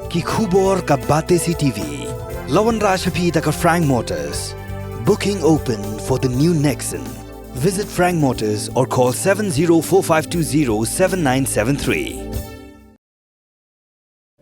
Ki khubor ka bate CTV. Lawan Rashapi taka Frank Motors. Booking open for the new Nexon. Visit Frank Motors or call 7045207973.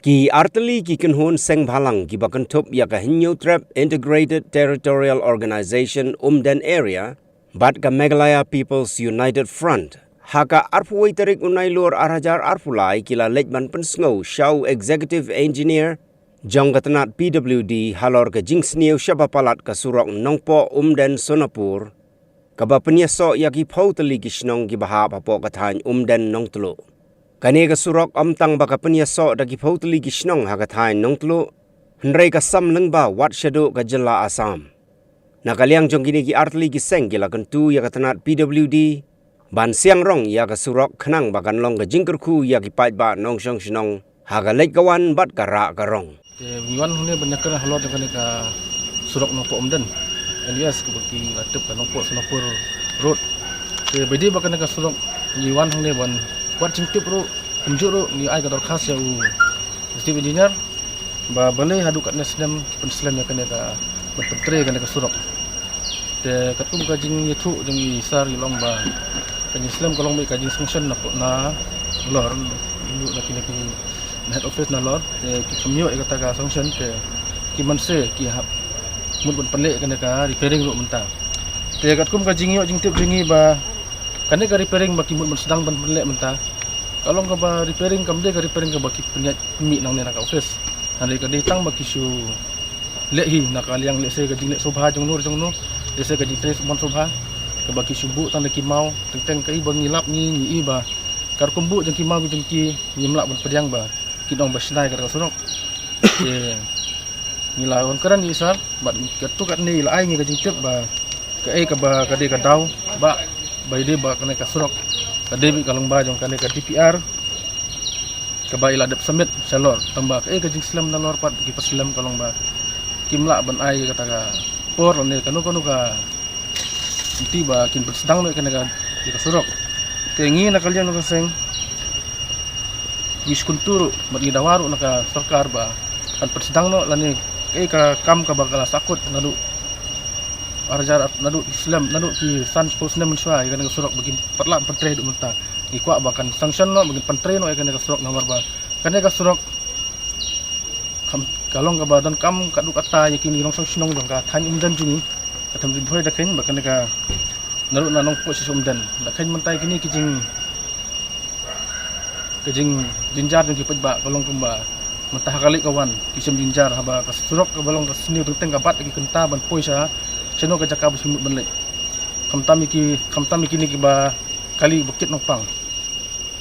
Ki arteli ki kenhon seng bhalang ki bakantop ya ka hinyo trap Integrated Territorial Organization Umden Area bat ka Meghalaya People's United Front. Haka arpuway tarik unaylor arajar arpulay kila lejban pensngo Shaw Executive Engineer Jong katanat PWD halor ka jingsniw syabapalat ka surok nongpo Umden Sonapur kaba penyaso ya ki pauteli ki snong ki bahap hapo katany Umden nongtlo. Kani ka surok amtang baka penyaso da ki pauteli ki snong hakatany nongtlo hendray ka samleng ba wat shadow ka jela Asam. Nakaliang jong kini ki arteli ki seng kila kentu ya katanat PWD ban siang rong ya ka surok khnang bakan long ka jingkerku ya ki pait ba nong song snong haga lek kawan bat ka ra ka rong. Miwan hune banyakan halot dengan ka surok nongpo Umden. Alias bagi atep ka nongpo Sonapur road. Bedi bakan ka surok miwan hune ban kuat cingtip ro kumjur ro ni ai ka dorkhas ya Steve engineer ba balai hadu kat nasdem penslam ya kana ka berpentre kana ka surok. Te katum ka jing yethu jing isar ilong ba kan Islam kalau mereka jing function na lor dulu laki head office na lor ki kamyo e kata ka function ke ki manse ki hab mud ban panle kan ka repairing ro menta te kat kum ka jing yo jing tip jingi ba kan ka repairing ba ki mud sedang ban panle menta kalau ka ba repairing kam de ka repairing ka ba ki penyat mi nang na ka office hari ka ditang ba ki su lehi na kaliang le se ka jing le sobha jong nur le se ka jing tres mon sobha kebaki subuh tanda kimau tentang kai bangilap ni ba kar kumbu jeng kimau jeng ki nyimlak ban pediang ba kidong basnai kar sunok ye nilawan karan ni sar bat ketu kat ni lai ngi jeng tip ba ka ka ba ka de ka daw ba de ba kana ka sunok ka de bi kalong ba jong kana ka DPR ka ba ila dep semit salor tambah ka jeng slam na lor pat ki paslam kalong ba kimlak ban ai kata ka por ne kanu ka nanti ba kin sedang nak kena ka surok tengi nak kalian nak seng wis kuntur bagi dawaru nak sarkar ba kan persedang no lani ka kam ka bakala sakut nadu arjar nadu Islam nadu ki san sponsna mensua kena ka surok bagi perlak pentre duk menta ikwa bakan sanction no bagi pentre no kena ka surok nomor ba kena ka surok kalong ka ba dan kam kadu kata yakin long song sinong dong ka than Umden jungi katam di boy dakin bakan ka naru na nong po si Umden dakin mentay kini kijing jinjar jung kipaj ba kalong kumba mentah kali kawan kisem jinjar haba ka surok ka balong ka seni teng kabat ki kenta ban poi sa seno ka jaka bisimut banlek kamtam kini ki ba kali bukit nopang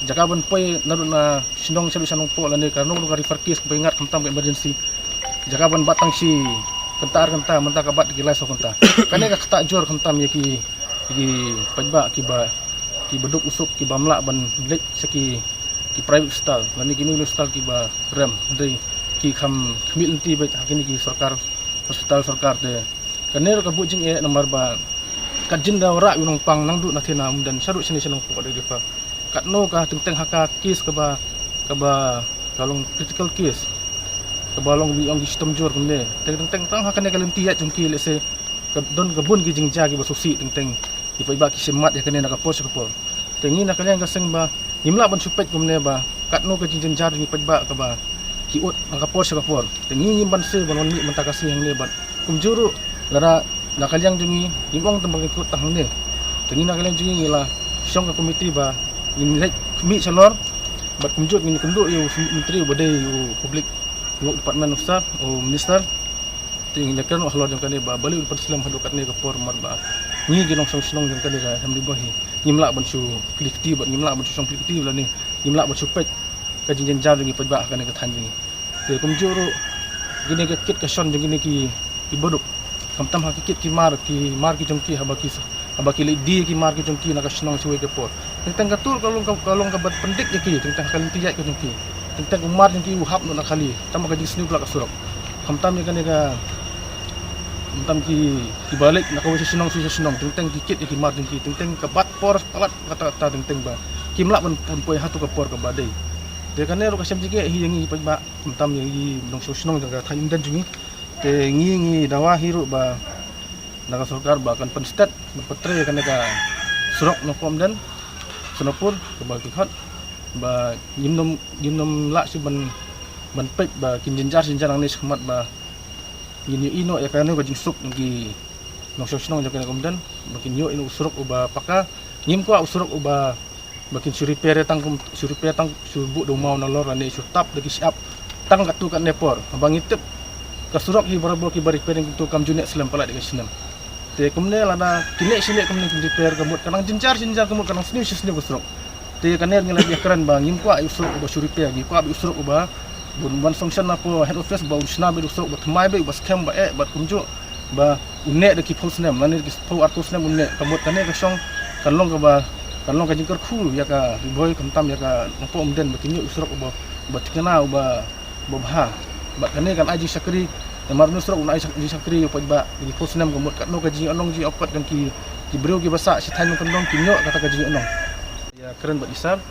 jaka ban poi naru na sinong selu sanong po lane ka nong ka refer case ka ingat kamtam ka emergency jaka ban batang si kenta mentah kabat ki lai so kenta kane ka kata jor kentam ya ki pajba ki beduk usuk ki bamla ban lek seki ki private style lani kini style ki ba rem ndai ki khmil nti bet hakini ki sarkar hospital sarkar te kane ka bujing e nomor ba kajin da ra yunong pang nang du na thena Umden saru sini senong ko de fa katno ka tengteng haka case ka ba kalong critical case kabalong biong sistem jor kumne teng tang hakane kalenti ya jungki lese don gabun gi jingja gi basusi teng ipai ba ki semat ya kane nakapos kapor tengi nakalian kaseng ba nimla ban supet kumne ba katno ka jinjen jar ni pajba ka ba ki ut nakapos kapor tengi nyimban se ban ni mentakasi yang ne ban kumjuru lara nakalian jungi imong tembang ikut tang ne tengi nakalian jungi ngila syong ka komiti ba ni mi salor bat kumjut ni kendu yu menteri badai yu publik Department of Star o Minister ting nyakan halor jang kane ba bali ulpan Islam hadukat ne ka por mar ba ni ginong song snong jang kane ka hamdi bahi nimla ban su klikti ba nimla ban su song klikti la ni nimla ban su pet ka jinjen jar ngi pet ba kane ka than ngi te kum juro gine ka kit ka son jang gine ki boduk kamtam ha kit ki mar ki jong ki habaki le di ki mar ki jong ki na ka snong suwe ka por teng ka tur kalong ka bat pendik ya ki teng kalin tiyai ka jong ki tentang umar yang ki uhap no nakali tama ka jisni pula ka surok kamtam ni ka kamtam ki balik nakawi sa sinong tentang dikit ki mar tentang ka bat por palat kata tentang ba kimla ban pun poy hatu ka por ka badai Te kan ro kasem jige hi yangi pajba kamtam yangi dong sosnong jaga thayum dan jungi te ngi dawa hiru ba naga sarkar ba kan penstat berpetre kan ka surok no pom dan senopur ke ba khat ba yimnom la si ban pek ba kin jinjar nang ni khmat ba yin ino ya kan ko jingsuk ngi no sosnong jaga komdan makin yo ino surok uba paka nyim ko usurok uba makin suripere tang subu do mau na lor ane surtap deki siap tang katu kan nepor abang itep kasurok hi barabo ki bari pering tu kam junek selam pala deki senam te kumne lada kine sine kumne kin repair kamut kanang jinjar kamut kanang sini usurok te kaner ngela dia keren bang nyim ko usurok uba suripere gi ko usurok uba bun function apa head office ba usna be usurok ba thmai be ba scam ba ba kunju ba unne deki post nem lani deki po artus nem unne kamut kane ka song kalong ka ba kanlong ka jingkar khulu ya ka boy kamtam ya ka mampu omden bakinyo usrok ba tikana ba bha ba kane kan aji sakri mar nusrok na aji sakri pa ba di posnam gamut katno ka ji anong ji opat kan ki bro ki basa si than kanlong kinyo kata ka ji anong ya keren ba isar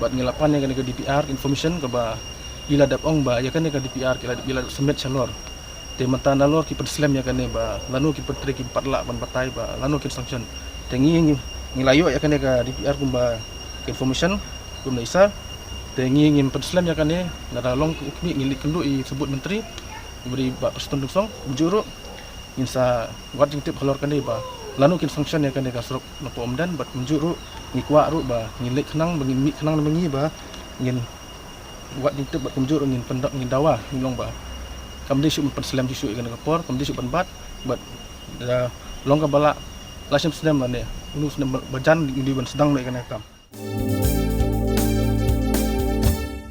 ba ngelapan ya kan ka DPR information ka ba ila dapong ba ya kan ka DPR ila semet salor te mantana lor ki perslam ya kan ba lanu ki petre ki patla ban batai ba lanu ki sanction tengi ngilayo ya kan ka DPR kumba information kumna isa te ngingin perslam ya kan nadalong ukmi ngilik kendu i sebut menteri beri ba perston song juru insa watching tip halor kan ba lanu kin function ya kan ka suruk nopo omdan bat menjuru ngikwa ru ba ngilik kenang bangin mi kenang mengi ba ngin watching tip bat menjuru ngin pendak ngin dawa ngilong ba kamdi syuk perslam syuk kan ka por kamdi syuk ban bat bat long ka bala lasem sedam ne unu sedang berjalan di ban sedang naik kam.